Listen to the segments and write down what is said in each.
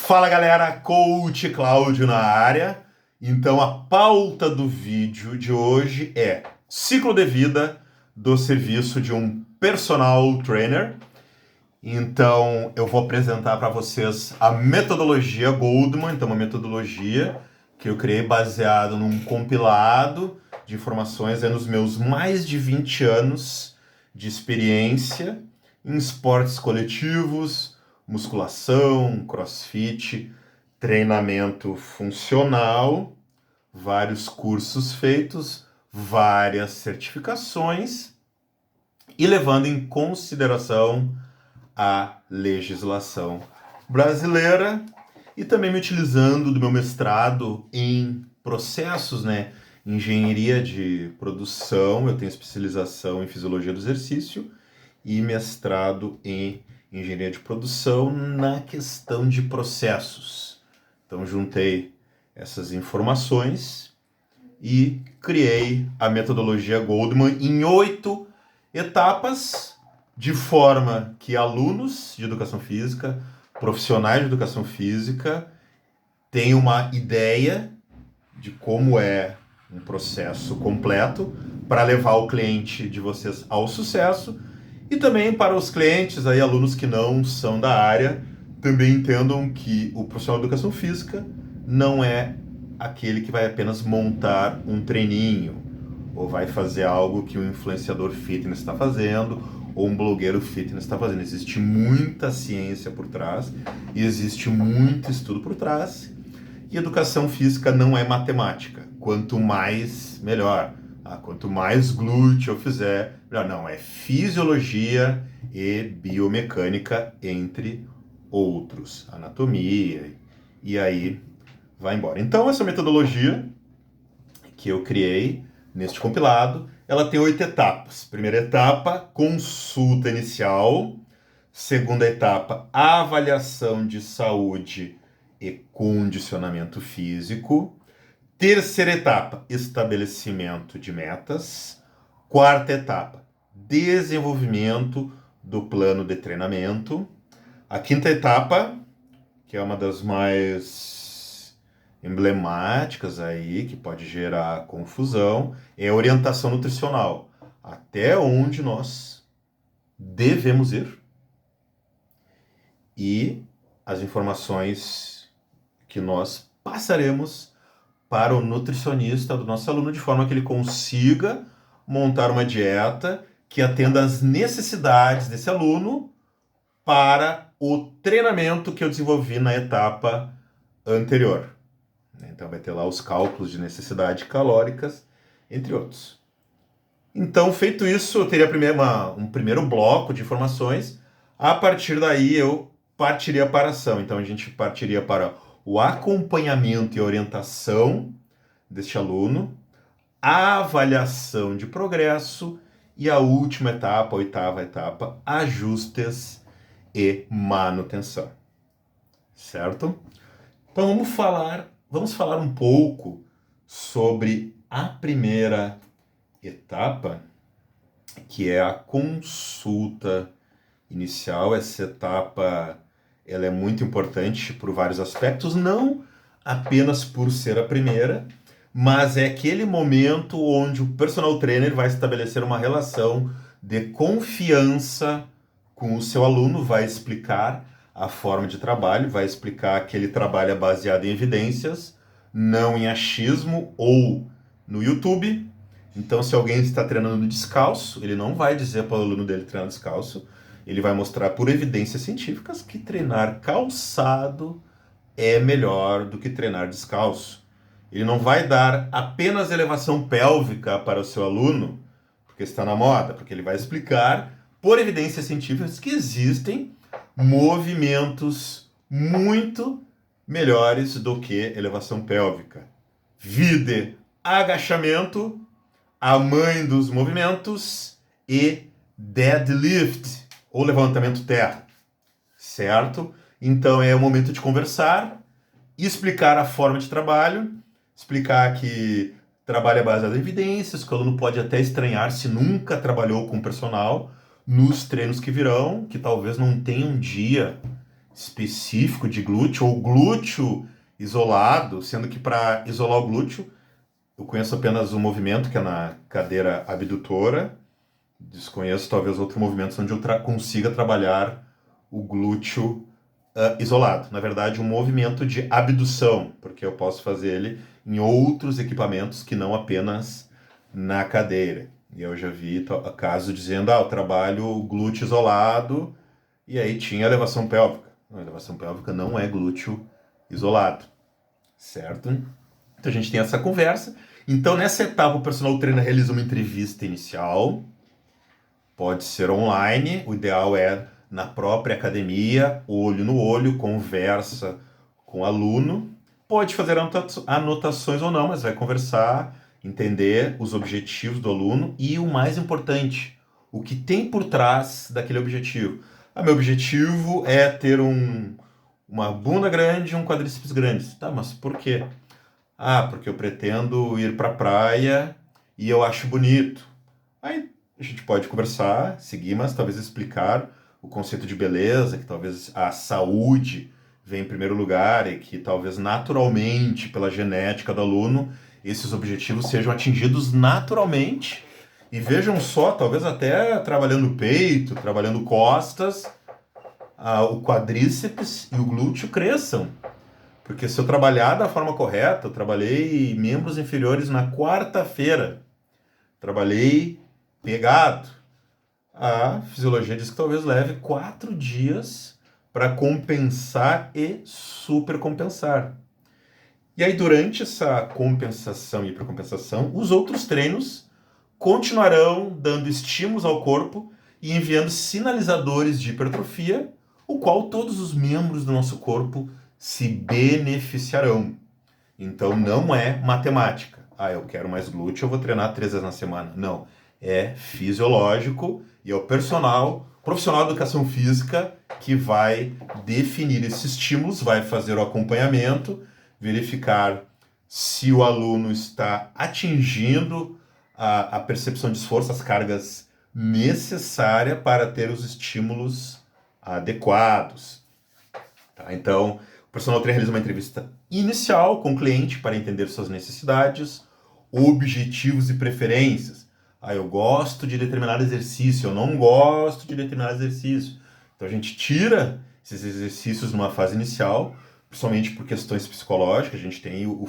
Fala galera, Coach Cláudio na área. Então a pauta do vídeo de hoje é ciclo de vida do serviço de um personal trainer. Então eu vou apresentar para vocês a metodologia Goldman, então uma metodologia que eu criei baseado num compilado de informações nos meus mais de 20 anos de experiência em esportes coletivos, musculação, crossfit, treinamento funcional, vários cursos feitos, várias certificações e levando em consideração a legislação brasileira e também me utilizando do meu mestrado em processos, engenharia de produção, eu tenho especialização em fisiologia do exercício e mestrado em engenharia de produção na questão de processos. Então juntei essas informações e criei a metodologia Goldman em 8 etapas, de forma que alunos de educação física, profissionais de educação física, tenham uma ideia de como é um processo completo para levar o cliente de vocês ao sucesso. E também para os clientes, alunos que não são da área, também entendam que o profissional de educação física não é aquele que vai apenas montar um treininho, ou vai fazer algo que um influenciador fitness está fazendo, ou um blogueiro fitness está fazendo. Existe muita ciência por trás, e existe muito estudo por trás, e educação física não é matemática. Quanto mais, melhor. Quanto mais glúteo eu fizer, melhor. Não, é fisiologia e biomecânica, entre outros. Anatomia, e aí vai embora. Então, essa metodologia que eu criei neste compilado, ela tem 8 etapas. Primeira etapa, consulta inicial. Segunda etapa, avaliação de saúde e condicionamento físico. Terceira etapa, estabelecimento de metas. Quarta etapa, desenvolvimento do plano de treinamento. A quinta etapa, que é uma das mais emblemáticas aí, que pode gerar confusão, é a orientação nutricional. Até onde nós devemos ir e as informações que nós passaremos para o nutricionista do nosso aluno, de forma que ele consiga montar uma dieta que atenda às necessidades desse aluno para o treinamento que eu desenvolvi na etapa anterior. Então vai ter lá os cálculos de necessidade calóricas, entre outros. Então, feito isso, eu teria um primeiro bloco de informações. A partir daí, eu partiria para a ação. Então, a gente partiria para o acompanhamento e orientação deste aluno, a avaliação de progresso e a última etapa, a oitava etapa, ajustes e manutenção. Certo? Então vamos falar um pouco sobre a primeira etapa, que é a consulta inicial. Essa etapa ela é muito importante por vários aspectos, não apenas por ser a primeira, mas é aquele momento onde o personal trainer vai estabelecer uma relação de confiança com o seu aluno, vai explicar a forma de trabalho, vai explicar que ele trabalha baseado em evidências, não em achismo ou no YouTube. Então, se alguém está treinando descalço, ele não vai dizer para o aluno dele treinar descalço. Ele vai mostrar por evidências científicas que treinar calçado é melhor do que treinar descalço. Ele não vai dar apenas elevação pélvica para o seu aluno, porque está na moda, porque ele vai explicar por evidências científicas que existem movimentos muito melhores do que elevação pélvica. Vide agachamento, a mãe dos movimentos, e deadlift, ou levantamento terra, certo? Então é o momento de conversar, explicar a forma de trabalho, explicar que trabalha baseado em evidências, que o aluno pode até estranhar se nunca trabalhou com personal, nos treinos que virão, que talvez não tenha um dia específico de glúteo ou glúteo isolado, sendo que para isolar o glúteo eu conheço apenas um movimento que é na cadeira abdutora, desconheço talvez outros movimentos onde eu consiga trabalhar o glúteo isolado. Na verdade, um movimento de abdução, porque eu posso fazer ele em outros equipamentos que não apenas na cadeira. E eu já vi caso dizendo, eu trabalho glúteo isolado, e aí tinha elevação pélvica. A elevação pélvica não é glúteo isolado, certo? Então a gente tem essa conversa. Então nessa etapa o personal trainer realiza uma entrevista inicial, pode ser online, o ideal é na própria academia, olho no olho, conversa com o aluno, pode fazer anotações ou não, mas vai conversar, entender os objetivos do aluno e o mais importante, o que tem por trás daquele objetivo. Meu objetivo é ter uma bunda grande e um quadríceps grande. Tá, mas por quê? Porque eu pretendo ir para a praia e eu acho bonito. Aí a gente pode conversar, seguir, mas talvez explicar o conceito de beleza, que talvez a saúde vem em primeiro lugar e que talvez naturalmente, pela genética do aluno, esses objetivos sejam atingidos naturalmente. E vejam só, talvez até trabalhando peito, trabalhando costas, o quadríceps e o glúteo cresçam. Porque se eu trabalhar da forma correta, eu trabalhei membros inferiores na quarta-feira, trabalhei pegado. A fisiologia diz que talvez leve 4 dias para compensar e supercompensar. E aí, durante essa compensação e hipercompensação, os outros treinos continuarão dando estímulos ao corpo e enviando sinalizadores de hipertrofia, o qual todos os membros do nosso corpo se beneficiarão. Então não é matemática. Eu quero mais glúteo, eu vou treinar 3 vezes na semana. Não. É fisiológico e é o profissional de educação física que vai definir esses estímulos, vai fazer o acompanhamento, verificar se o aluno está atingindo a percepção de esforço, as cargas necessárias para ter os estímulos adequados. Tá? Então, o personal trainer realiza uma entrevista inicial com o cliente para entender suas necessidades, objetivos e preferências. Eu gosto de determinado exercício, eu não gosto de determinado exercício. Então a gente tira esses exercícios numa fase inicial, principalmente por questões psicológicas. A gente tem o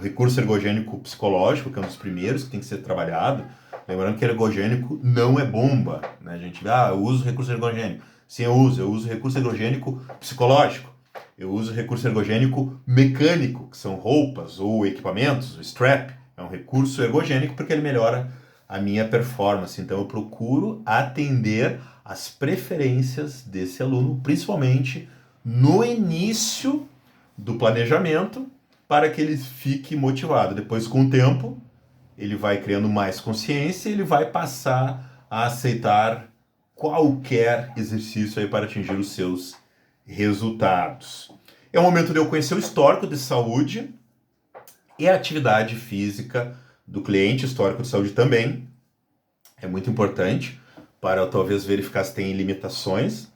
recurso ergogênico psicológico, que é um dos primeiros que tem que ser trabalhado. Lembrando que ergogênico não é bomba, né? A gente eu uso recurso ergogênico. Sim, eu uso recurso ergogênico psicológico. Eu uso recurso ergogênico mecânico, que são roupas ou equipamentos, o strap. É um recurso ergogênico porque ele melhora a minha performance. Então eu procuro atender às preferências desse aluno, principalmente no início do planejamento, para que ele fique motivado. Depois, com o tempo, ele vai criando mais consciência e ele vai passar a aceitar qualquer exercício aí para atingir os seus resultados. É o momento de eu conhecer o histórico de saúde e a atividade física do cliente. Histórico de saúde também é muito importante para eu talvez verificar se tem limitações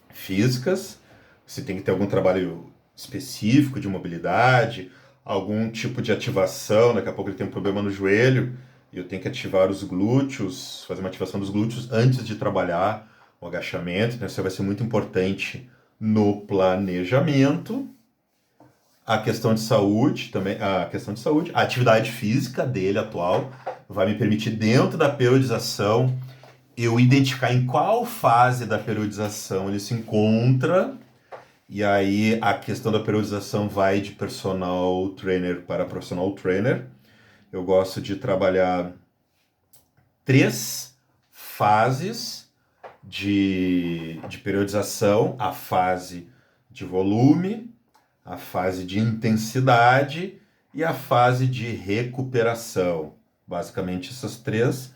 físicas, se tem que ter algum trabalho específico de mobilidade, algum tipo de ativação. Daqui a pouco ele tem um problema no joelho e eu tenho que ativar os glúteos, fazer uma ativação dos glúteos antes de trabalhar o agachamento. Então isso vai ser muito importante no planejamento. A questão de saúde também, a atividade física dele atual vai me permitir, dentro da periodização, eu identificar em qual fase da periodização ele se encontra. E aí a questão da periodização vai de personal trainer para professional trainer. Eu gosto de trabalhar 3 fases de periodização: a fase de volume, a fase de intensidade e a fase de recuperação. Basicamente essas 3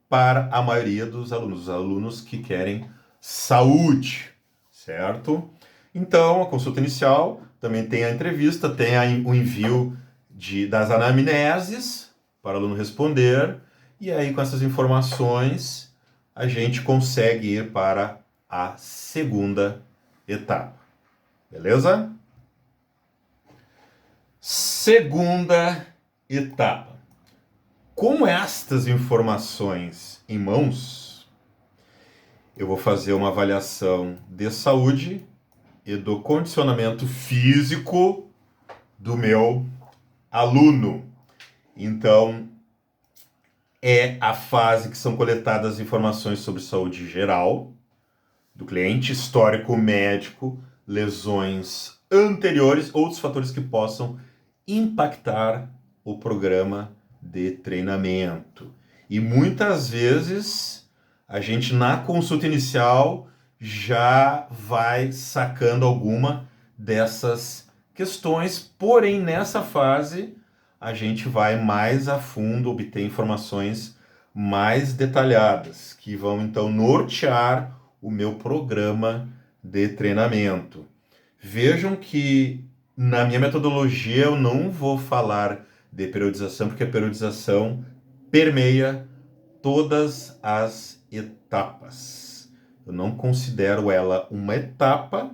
para a maioria dos alunos, os alunos que querem saúde, certo? Então, a consulta inicial, também tem a entrevista, tem o envio das anamneses para o aluno responder, e aí com essas informações a gente consegue ir para a segunda etapa. Beleza? Segunda etapa. Com estas informações em mãos, eu vou fazer uma avaliação de saúde e do condicionamento físico do meu aluno. Então, é a fase que são coletadas informações sobre saúde geral do cliente, histórico médico, lesões anteriores, outros fatores que possam impactar o programa de treinamento. E muitas vezes a gente na consulta inicial já vai sacando alguma dessas questões, porém nessa fase a gente vai mais a fundo obter informações mais detalhadas, que vão então nortear o meu programa de treinamento. Vejam que na minha metodologia eu não vou falar de periodização, porque a periodização permeia todas as etapas. Eu não considero ela uma etapa,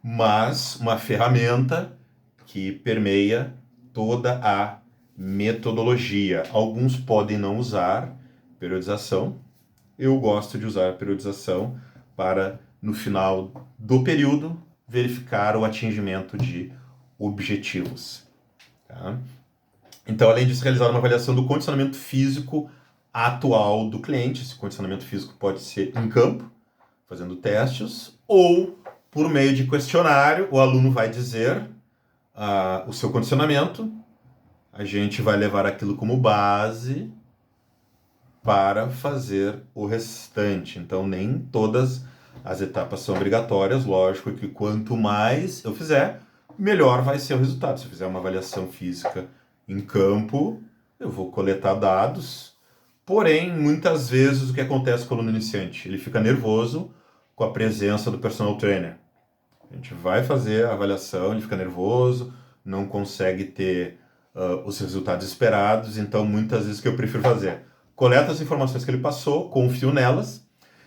mas uma ferramenta que permeia toda a metodologia. Alguns podem não usar periodização. Eu gosto de usar a periodização para, no final do período, verificar o atingimento de objetivos. Tá? Então, além disso, realizar uma avaliação do condicionamento físico atual do cliente. Esse condicionamento físico pode ser em campo, fazendo testes, ou por meio de questionário, o aluno vai dizer o seu condicionamento, a gente vai levar aquilo como base para fazer o restante. Então, nem todas as etapas são obrigatórias, lógico que quanto mais eu fizer, melhor vai ser o resultado. Se eu fizer uma avaliação física em campo, eu vou coletar dados, porém, muitas vezes o que acontece com o aluno iniciante? Ele fica nervoso com a presença do personal trainer. A gente vai fazer a avaliação, ele fica nervoso, não consegue ter os resultados esperados, então muitas vezes o que eu prefiro fazer? Coleta as informações que ele passou, confio nelas,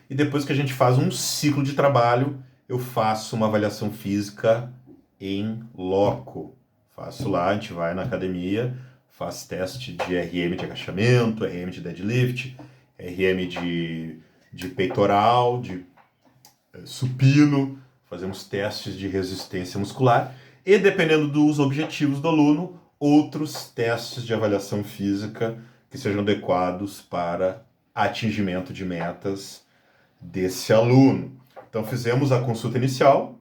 e depois que a gente faz um ciclo de trabalho, eu faço uma avaliação física em loco. Faço lá, a gente vai na academia, faz teste de RM de agachamento, RM de deadlift, RM de peitoral, de supino, fazemos testes de resistência muscular e, dependendo dos objetivos do aluno, outros testes de avaliação física que sejam adequados para atingimento de metas desse aluno. Então, fizemos a consulta inicial,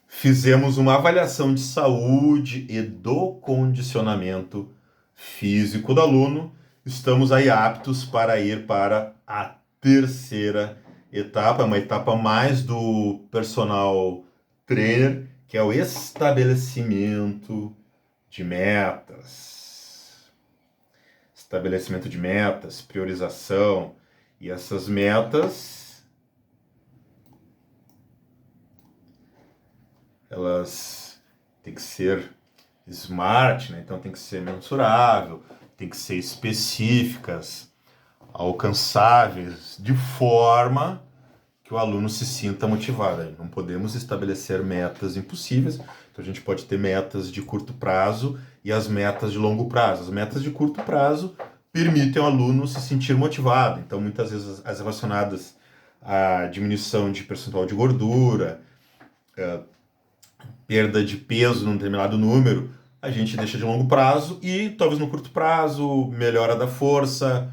fizemos uma avaliação de saúde e do condicionamento físico do aluno, estamos aí aptos para ir para a terceira etapa, uma etapa mais do personal trainer, que é o estabelecimento de metas. Estabelecimento de metas, priorização, e essas metas, elas têm que ser smart, né? Então tem que ser mensurável, tem que ser específicas, alcançáveis, de forma que o aluno se sinta motivado. Não podemos estabelecer metas impossíveis, então a gente pode ter metas de curto prazo e as metas de longo prazo. As metas de curto prazo permitem ao aluno se sentir motivado, então muitas vezes as relacionadas à diminuição de percentual de gordura, perda de peso num determinado número, a gente deixa de longo prazo e talvez no curto prazo, melhora da força,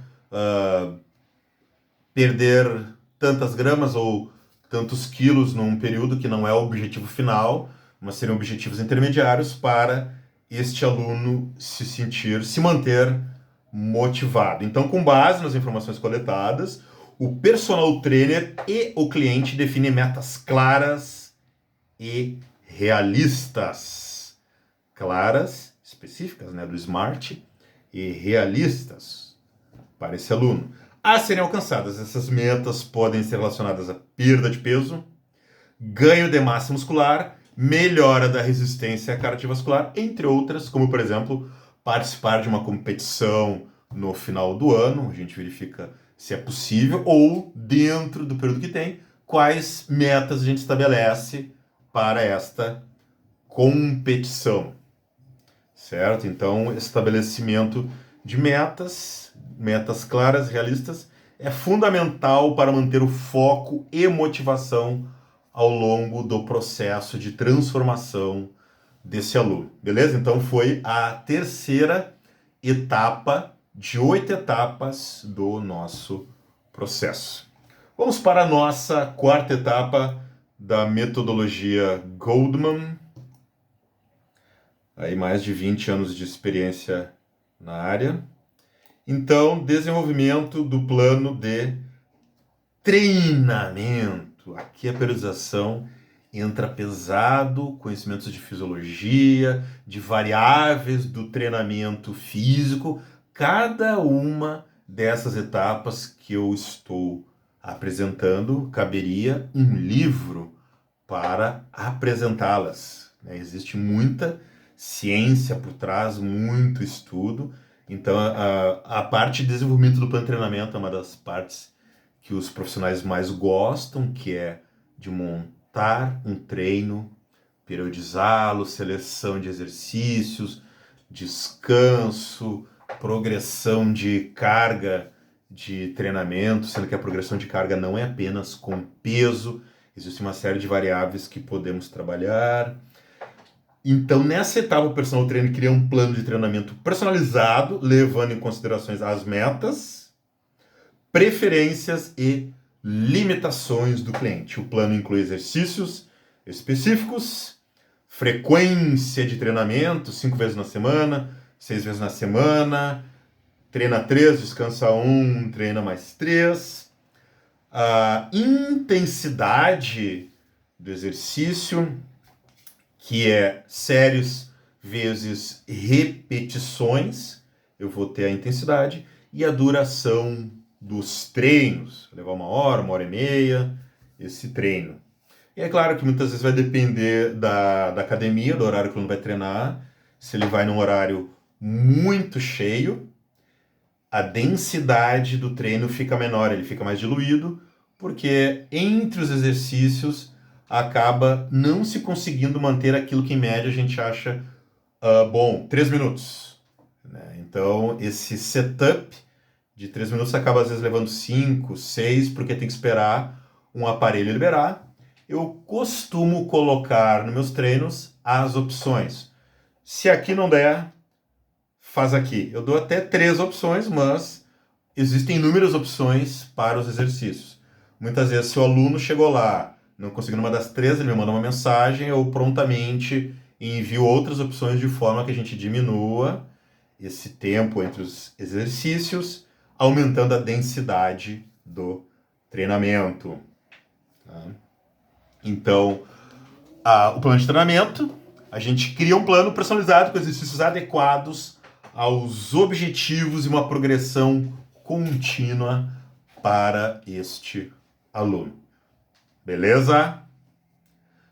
perder tantas gramas ou tantos quilos num período que não é o objetivo final, mas seriam objetivos intermediários para este aluno se manter motivado. Então, com base nas informações coletadas, o personal trainer e o cliente definem metas claras e realistas. Claras, específicas, né, do SMART, e realistas para esse aluno. A serem alcançadas, essas metas podem ser relacionadas a perda de peso, ganho de massa muscular, melhora da resistência cardiovascular, entre outras, como, por exemplo, participar de uma competição no final do ano, a gente verifica se é possível, ou dentro do período que tem, quais metas a gente estabelece para esta competição, certo? Então, estabelecimento de metas claras, realistas, é fundamental para manter o foco e motivação ao longo do processo de transformação desse aluno, beleza? Então, foi a terceira etapa de 8 etapas do nosso processo. Vamos para a nossa quarta etapa da metodologia Goldman. Aí mais de 20 anos de experiência na área. Então, desenvolvimento do plano de treinamento. Aqui a periodização entra pesado, conhecimentos de fisiologia, de variáveis do treinamento físico. Cada uma dessas etapas que eu estou apresentando, caberia um livro para apresentá-las. Existe muita ciência por trás, muito estudo. Então, a parte de desenvolvimento do plano de treinamento é uma das partes que os profissionais mais gostam, que é de montar um treino, periodizá-lo, seleção de exercícios, descanso, progressão de carga de treinamento, sendo que a progressão de carga não é apenas com peso, existe uma série de variáveis que podemos trabalhar. Então, nessa etapa, o personal trainer cria um plano de treinamento personalizado, levando em considerações as metas, preferências e limitações do cliente. O plano inclui exercícios específicos, frequência de treinamento, 5 vezes na semana, 6 vezes na semana, treina 3, descansa 1, treina mais 3. A intensidade do exercício, que é séries vezes repetições, eu vou ter a intensidade, e a duração dos treinos, levar 1 hora e meia, esse treino. E é claro que muitas vezes vai depender da academia, do horário que ele vai treinar. Se ele vai num horário muito cheio, a densidade do treino fica menor, ele fica mais diluído, porque entre os exercícios acaba não se conseguindo manter aquilo que em média a gente acha bom, 3 minutos. Né? Então, esse setup de 3 minutos acaba às vezes levando 5, 6, porque tem que esperar um aparelho liberar. Eu costumo colocar nos meus treinos as opções. Se aqui não der, faz aqui. Eu dou até 3 opções, mas existem inúmeras opções para os exercícios. Muitas vezes, se o aluno chegou lá, não conseguiu uma das 3, ele me manda uma mensagem, eu prontamente envio outras opções de forma que a gente diminua esse tempo entre os exercícios, aumentando a densidade do treinamento. Tá? Então, o plano de treinamento, a gente cria um plano personalizado com exercícios adequados aos objetivos e uma progressão contínua para este aluno. Beleza?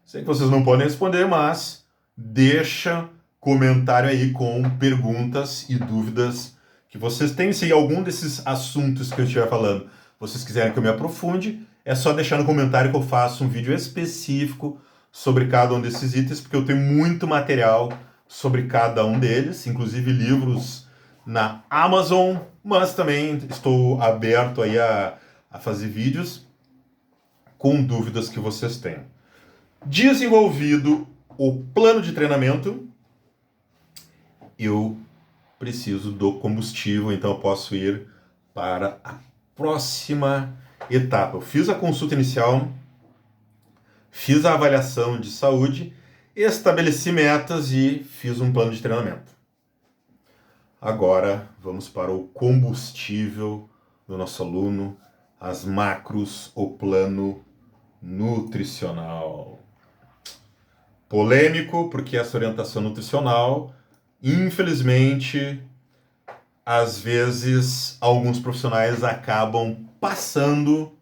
Sei que vocês não podem responder, mas deixa comentário aí com perguntas e dúvidas que vocês têm. Se algum desses assuntos que eu estiver falando vocês quiserem que eu me aprofunde, é só deixar no comentário que eu faço um vídeo específico sobre cada um desses itens, porque eu tenho muito material sobre cada um deles, inclusive livros na Amazon, mas também estou aberto aí a fazer vídeos com dúvidas que vocês tenham. Desenvolvido o plano de treinamento, eu preciso do combustível, então eu posso ir para a próxima etapa. Eu fiz a consulta inicial, fiz a avaliação de saúde, estabeleci metas e fiz um plano de treinamento. Agora vamos para o combustível do nosso aluno, as macros, o plano nutricional. Polêmico, porque essa orientação nutricional, infelizmente, às vezes alguns profissionais acabam passando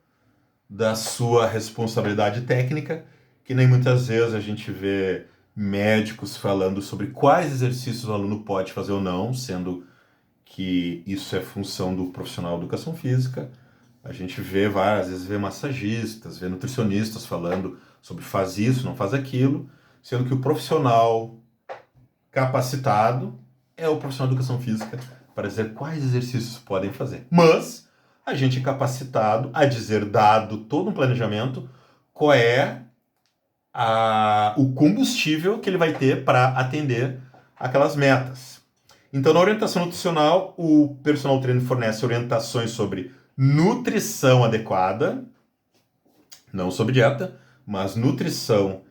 da sua responsabilidade técnica, que nem muitas vezes a gente vê médicos falando sobre quais exercícios o aluno pode fazer ou não, sendo que isso é função do profissional de educação física. A gente vê várias vezes, vê massagistas, vê nutricionistas falando sobre faz isso, não faz aquilo, sendo que o profissional capacitado é o profissional de educação física para dizer quais exercícios podem fazer. Mas a gente é capacitado a dizer, dado todo um planejamento, qual é o combustível que ele vai ter para atender aquelas metas. Então, na orientação nutricional, o personal trainer fornece orientações sobre nutrição adequada, não sobre dieta, mas nutrição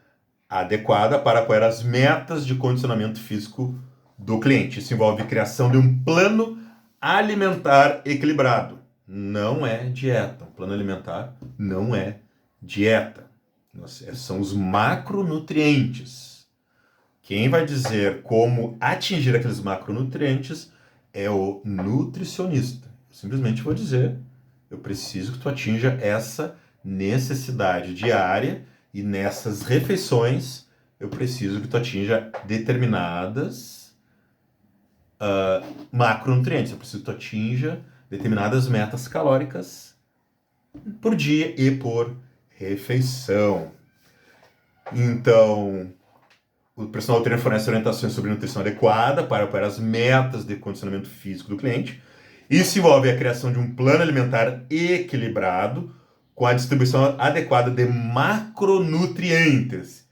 adequada para apoiar as metas de condicionamento físico do cliente. Isso envolve criação de um plano alimentar equilibrado. Não é dieta. Um plano alimentar não é dieta. São os macronutrientes. Quem vai dizer como atingir aqueles macronutrientes é o nutricionista. Eu simplesmente vou dizer, eu preciso que tu atinja essa necessidade diária e nessas refeições eu preciso que tu atinja determinadas macronutrientes. Eu preciso que tu atinja determinadas metas calóricas por dia e por refeição. Então, o personal trainer fornece orientações sobre nutrição adequada para as metas de condicionamento físico do cliente. Isso envolve a criação de um plano alimentar equilibrado com a distribuição adequada de macronutrientes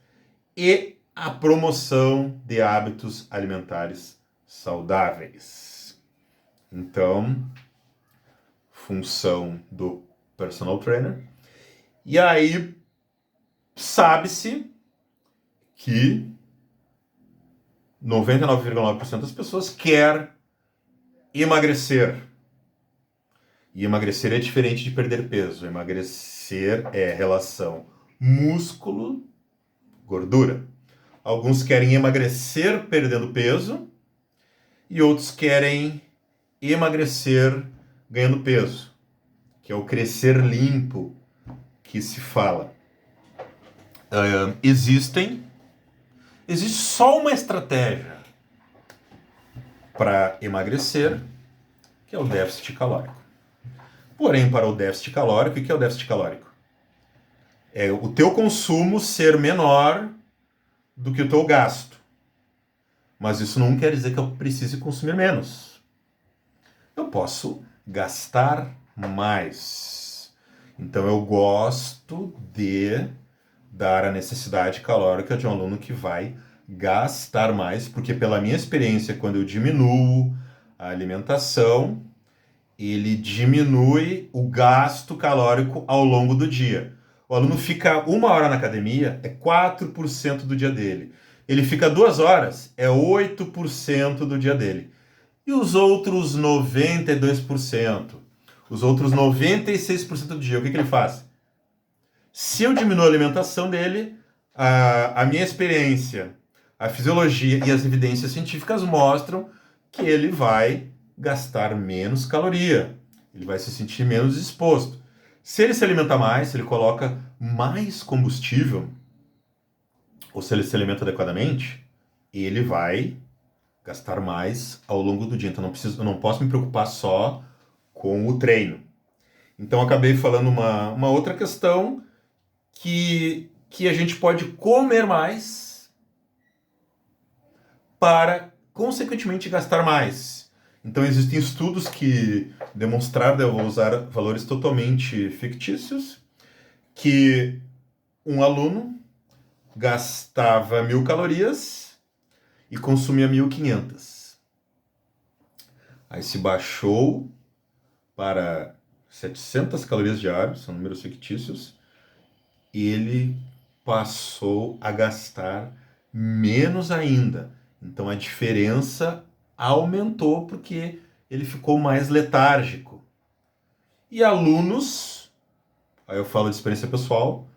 e a promoção de hábitos alimentares saudáveis. Então, função do personal trainer. E aí, sabe-se que 99,9% das pessoas quer emagrecer. E emagrecer é diferente de perder peso. Emagrecer é relação músculo-gordura. Alguns querem emagrecer perdendo peso e outros querem emagrecer ganhando peso, que é o crescer limpo que se fala. Existe só uma estratégia para emagrecer, que é o déficit calórico. Porém, para o déficit calórico, o que é o déficit calórico? É o teu consumo ser menor do que o teu gasto. Mas isso não quer dizer que eu precise consumir menos. Eu posso gastar mais. Então, eu gosto de dar a necessidade calórica de um aluno que vai gastar mais, porque pela minha experiência, quando eu diminuo a alimentação, ele diminui o gasto calórico ao longo do dia. O aluno fica 1 hora na academia, é 4% do dia dele. Ele fica 2 horas, é 8% do dia dele. E os outros 92%, os outros 96% do dia, o que ele faz? Se eu diminuo a alimentação dele, a minha experiência, a fisiologia e as evidências científicas mostram que ele vai gastar menos caloria, ele vai se sentir menos exposto. Se ele se alimenta mais, se ele coloca mais combustível, ou se ele se alimenta adequadamente, ele vai gastar mais ao longo do dia. Então eu não posso me preocupar só com o treino. Então acabei falando uma outra questão que a gente pode comer mais para, consequentemente, gastar mais. Então existem estudos que demonstraram, eu vou usar valores totalmente fictícios, que um aluno gastava 1.000 calorias e consumia 1.500. Aí se baixou para 700 calorias diárias, são números fictícios, e ele passou a gastar menos ainda. Então a diferença aumentou porque ele ficou mais letárgico. E alunos, aí eu falo de experiência pessoal,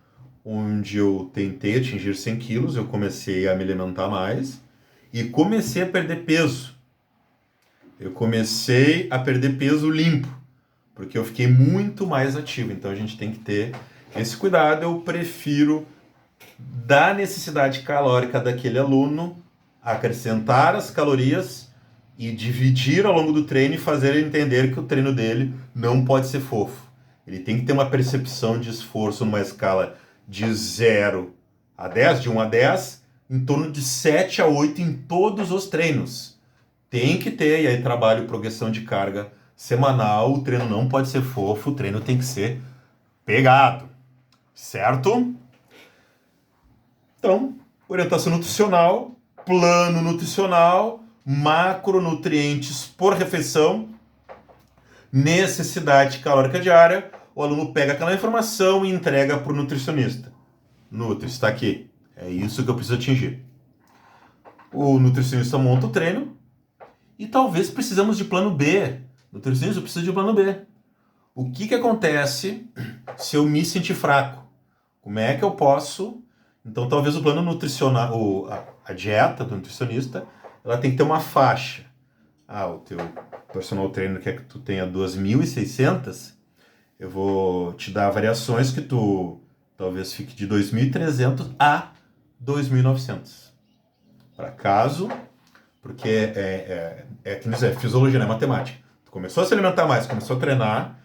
onde eu tentei atingir 100 quilos, eu comecei a me alimentar mais e comecei a perder peso. Eu comecei a perder peso limpo, porque eu fiquei muito mais ativo. Então a gente tem que ter esse cuidado. Eu prefiro dar necessidade calórica daquele aluno, acrescentar as calorias e dividir ao longo do treino e fazer ele entender que o treino dele não pode ser fofo. Ele tem que ter uma percepção de esforço numa escala de 0 a 10, de 1 a 10, em torno de 7 a 8 em todos os treinos. Tem que ter, e aí trabalho progressão de carga semanal, o treino não pode ser fofo, o treino tem que ser pegado, certo? Então, orientação nutricional, plano nutricional, macronutrientes por refeição, necessidade calórica diária, o aluno pega aquela informação e entrega para o nutricionista. Nutri, está aqui. É isso que eu preciso atingir. O nutricionista monta o treino e talvez precisamos de plano B. Nutricionista, eu preciso de plano B. O que acontece se eu me sentir fraco? Como é que eu posso... Então, talvez o plano nutricional, a dieta do nutricionista, ela tem que ter uma faixa. O teu personal trainer quer que tu tenha 2.600, eu vou te dar variações que tu talvez fique de 2.300 a 2.900. Para caso, porque que nos é fisiologia, não é matemática. Tu começou a se alimentar mais, começou a treinar,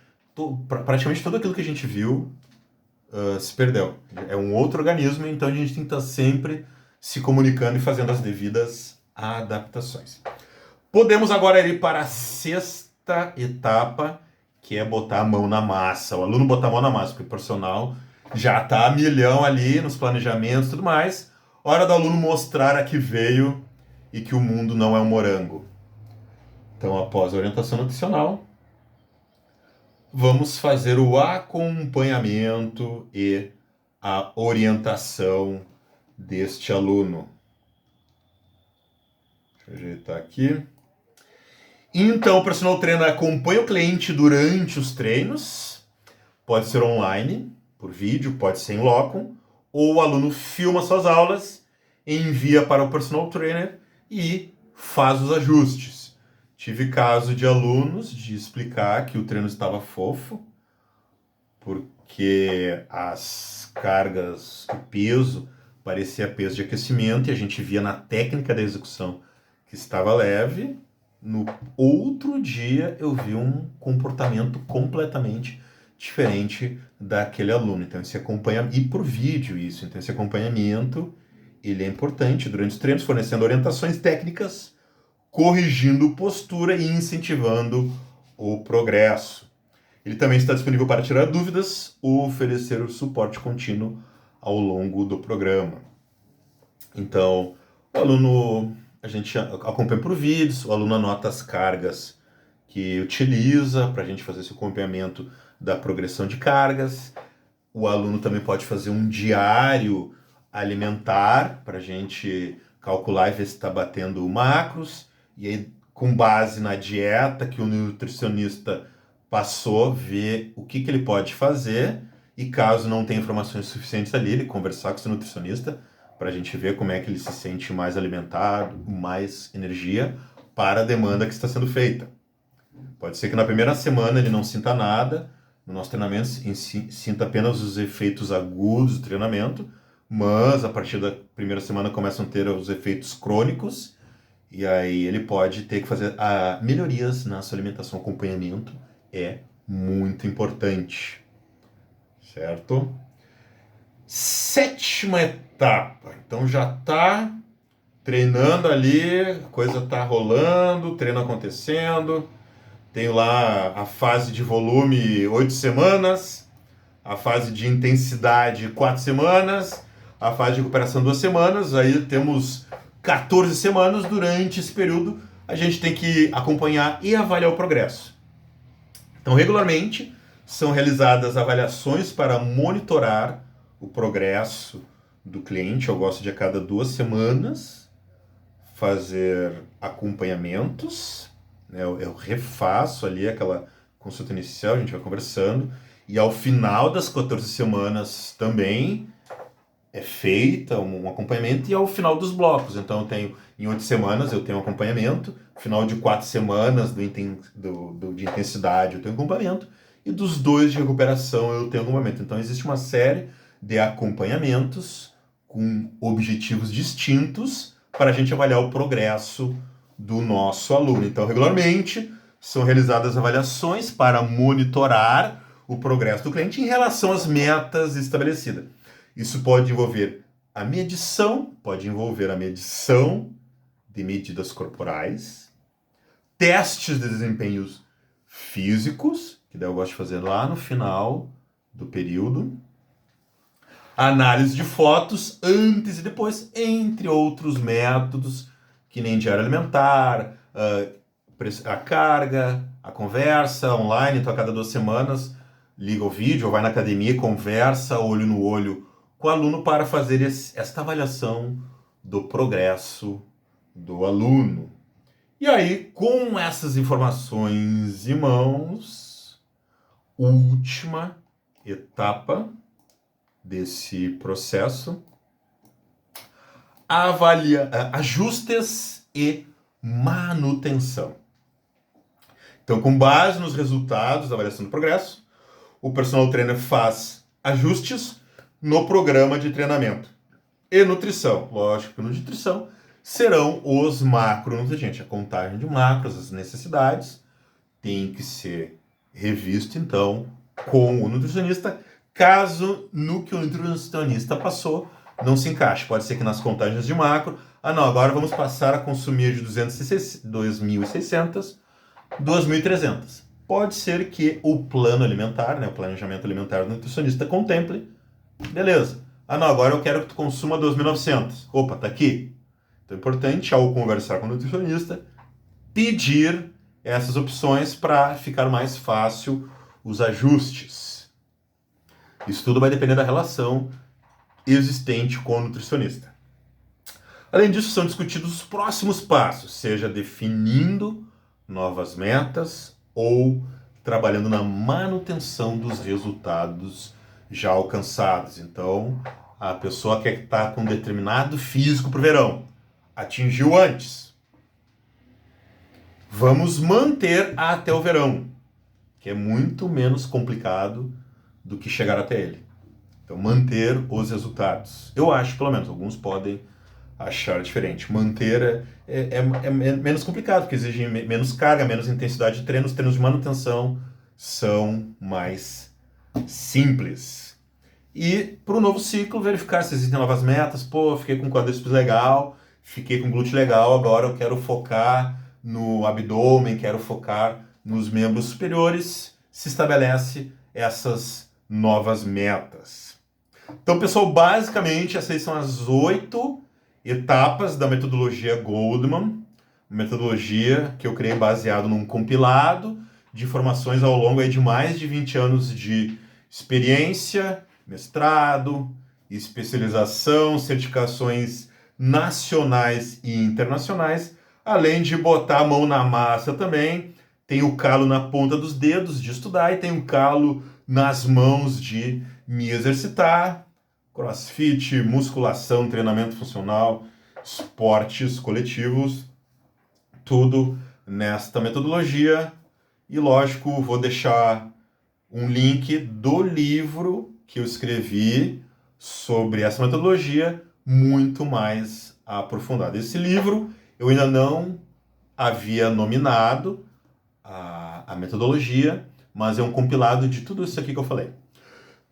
praticamente tudo aquilo que a gente viu se perdeu. É um outro organismo, então a gente tem que estar sempre se comunicando e fazendo as devidas adaptações. Podemos agora ir para a sexta etapa, que é botar a mão na massa. O aluno botar a mão na massa, porque o personal já está a milhão ali nos planejamentos e tudo mais. Hora do aluno mostrar a que veio e que o mundo não é um morango. Então, após a orientação nutricional, vamos fazer o acompanhamento e a orientação deste aluno. Deixa eu ajeitar aqui. Então, o personal trainer acompanha o cliente durante os treinos. Pode ser online, por vídeo, pode ser em loco. Ou o aluno filma suas aulas, envia para o personal trainer e faz os ajustes. Tive caso de alunos de explicar que o treino estava fofo, porque as cargas, o peso, parecia peso de aquecimento, e a gente via na técnica da execução que estava leve. No outro dia eu vi um comportamento completamente diferente daquele aluno. Então esse acompanhamento, e por vídeo isso, então esse acompanhamento, ele é importante durante os treinos, fornecendo orientações técnicas, corrigindo postura e incentivando o progresso. Ele também está disponível para tirar dúvidas ou oferecer o suporte contínuo ao longo do programa. Então, o aluno, a gente acompanha por vídeos, o aluno anota as cargas que utiliza para a gente fazer esse acompanhamento da progressão de cargas. O aluno também pode fazer um diário alimentar para a gente calcular e ver se está batendo macros. E aí, com base na dieta que o nutricionista passou, ver o que ele pode fazer. E caso não tenha informações suficientes ali, ele conversar com o seu nutricionista para a gente ver como é que ele se sente mais alimentado, mais energia para a demanda que está sendo feita. Pode ser que na primeira semana ele não sinta nada, no nosso treinamento sinta apenas os efeitos agudos do treinamento, mas a partir da primeira semana começam a ter os efeitos crônicos, e aí ele pode ter que fazer melhorias na sua alimentação. Acompanhamento é muito importante, certo? Sétima etapa, então já está treinando ali, a coisa está rolando, o treino acontecendo, tenho lá a fase de volume 8 semanas, a fase de intensidade 4 semanas, a fase de recuperação 2 semanas, aí temos 14 semanas. Durante esse período a gente tem que acompanhar e avaliar o progresso. Então, regularmente são realizadas avaliações para monitorar o progresso do cliente. Eu gosto de a cada 2 semanas fazer acompanhamentos, né? Eu refaço ali aquela consulta inicial, a gente vai conversando, e ao final das 14 semanas também é feita um acompanhamento, e ao final dos blocos. Então eu tenho, em 8 semanas eu tenho um acompanhamento, final de 4 semanas de intensidade eu tenho acompanhamento, e dos 2 de recuperação eu tenho acompanhamento. Então existe uma série de acompanhamentos com objetivos distintos para a gente avaliar o progresso do nosso aluno. Então, regularmente, são realizadas avaliações para monitorar o progresso do cliente em relação às metas estabelecidas. Isso pode envolver a medição de medidas corporais, testes de desempenhos físicos, que daí eu gosto de fazer lá no final do período, análise de fotos antes e depois, entre outros métodos, que nem diário alimentar, a carga, a conversa online. Então a cada 2 semanas liga o vídeo ou vai na academia e conversa olho no olho com o aluno para fazer esta avaliação do progresso do aluno. E aí, com essas informações em mãos, última etapa desse processo, ajustes e manutenção. Então, com base nos resultados da avaliação do progresso, o personal trainer faz ajustes no programa de treinamento e nutrição. Lógico que no nutrição serão os macronutrientes, a contagem de macros, as necessidades, tem que ser revisto, então, com o nutricionista, caso no que o nutricionista passou não se encaixe. Pode ser que nas contagens de macro, agora vamos passar a consumir de 2.600, 2.300. Pode ser que o plano alimentar, o planejamento alimentar do nutricionista contemple, beleza. Agora eu quero que tu consuma 2.900. Opa, tá aqui. Então é importante, ao conversar com o nutricionista, pedir essas opções para ficar mais fácil os ajustes. Isso tudo vai depender da relação existente com o nutricionista. Além disso, são discutidos os próximos passos, seja definindo novas metas ou trabalhando na manutenção dos resultados já alcançados. Então, a pessoa quer estar com um determinado físico para o verão, atingiu antes. Vamos manter até o verão, que é muito menos complicado do que chegar até ele. Então, manter os resultados. Eu acho, pelo menos, alguns podem achar diferente. Manter é menos complicado, porque exige menos carga, menos intensidade de treino. Os treinos de manutenção são mais simples. E, para o novo ciclo, verificar se existem novas metas. Fiquei com quadríceps legal, fiquei com glúteo legal, agora eu quero focar no abdômen, quero focar nos membros superiores. Se estabelece essas novas metas. Então, pessoal, basicamente, essas são as 8 etapas da metodologia Goldman, metodologia que eu criei baseado num compilado de informações ao longo de mais de 20 anos de experiência, mestrado, especialização, certificações nacionais e internacionais, além de botar a mão na massa também. Tem o calo na ponta dos dedos de estudar e tem o calo nas mãos de me exercitar, crossfit, musculação, treinamento funcional, esportes coletivos, tudo nesta metodologia. E lógico, vou deixar um link do livro que eu escrevi sobre essa metodologia, muito mais aprofundado. Esse livro eu ainda não havia nominado a metodologia, mas é um compilado de tudo isso aqui que eu falei.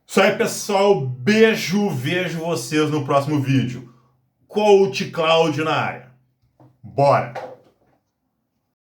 Isso aí, pessoal. Beijo, vejo vocês no próximo vídeo. Coach Cláudio na área. Bora!